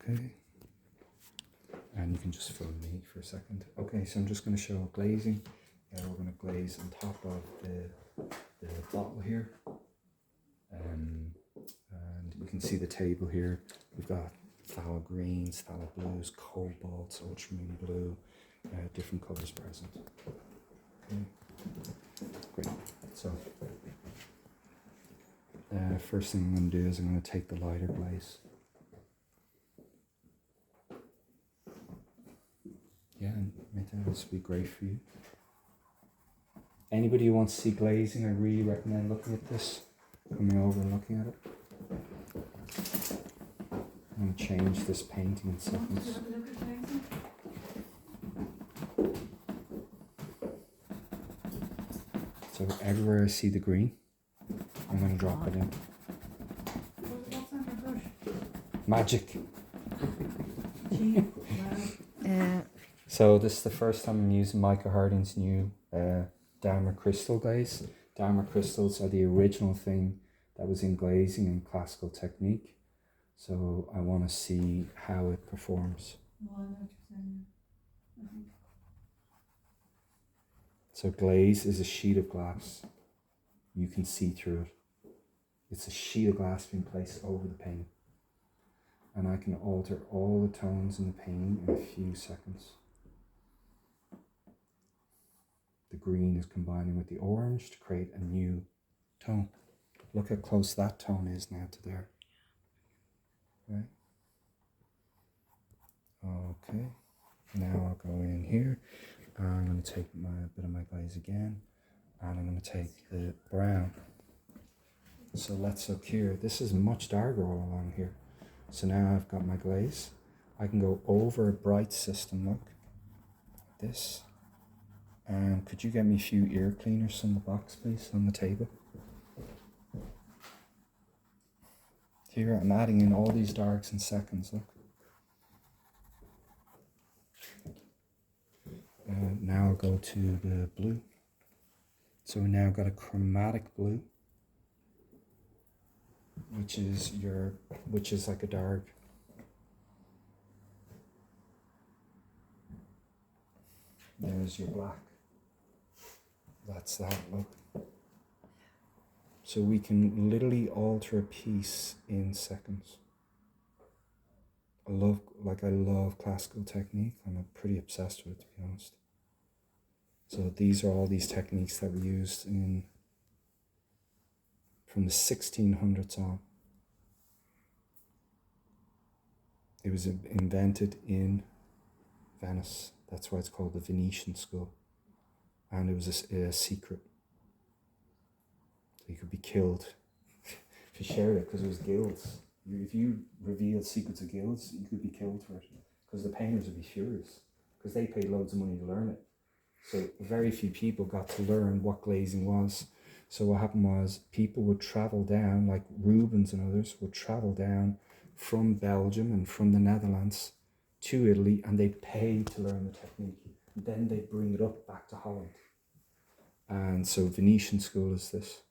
Okay. And you can just film me for a second. Okay, so I'm just going to show glazing. We're going to glaze on top of the bottle here. And you can see the table here. We've got phthalo greens, phthalo blues, cobalts, ultramarine blue, different colours present. Okay, great. So, first thing I'm going to do is I'm going to take the lighter glaze. Yeah, and I think this would be great for you. Anybody who wants to see glazing, I really recommend looking at this, coming over and looking at it. I'm going to change this painting in seconds. So everywhere I see the green, I'm going to drop it in. Magic. So this is the first time I'm using Micah Harding's new Dharma Crystal glaze. Dharma crystals are the original thing that was in glazing and classical technique. So I want to see how it performs. So glaze is a sheet of glass. You can see through it. It's a sheet of glass being placed over the paint. And I can alter all the tones in the painting in a few seconds. The green is combining with the orange to create a new tone. Look how close that tone is now to there. Right? Okay. Now I'll go in here. I'm going to take a bit of my glaze again. And I'm going to take the brown. So let's look here. This is much darker all along here. So now I've got my glaze. I can go over a bright system, look. This. And could you get me a few ear cleaners from the box, please, on the table? Here, I'm adding in all these darks in seconds, look. Now I'll go to the blue. So we now got a chromatic blue, which is like a dark. There's your black. That's that, look. So we can literally alter a piece in seconds. I love classical technique. I'm pretty obsessed with it, to be honest. So these are all these techniques that were used from the 1600s on. It was invented in Venice. That's why it's called the Venetian School. And it was a secret. So you could be killed if you shared it, because it was guilds. If you revealed secrets of guilds, you could be killed for it, because the painters would be furious, because they paid loads of money to learn it. So very few people got to learn what glazing was. So what happened was people would travel down, like Rubens and others would travel down from Belgium and from the Netherlands to Italy, and they'd pay to learn the technique. And then they'd bring it up back to Holland. And so Venetian school is this.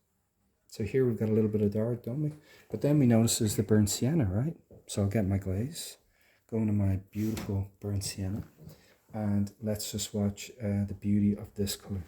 So here we've got a little bit of dark, don't we? But then we notice there's the burnt sienna, right? So I'll get my glaze, go into my beautiful burnt sienna, and let's just watch the beauty of this color.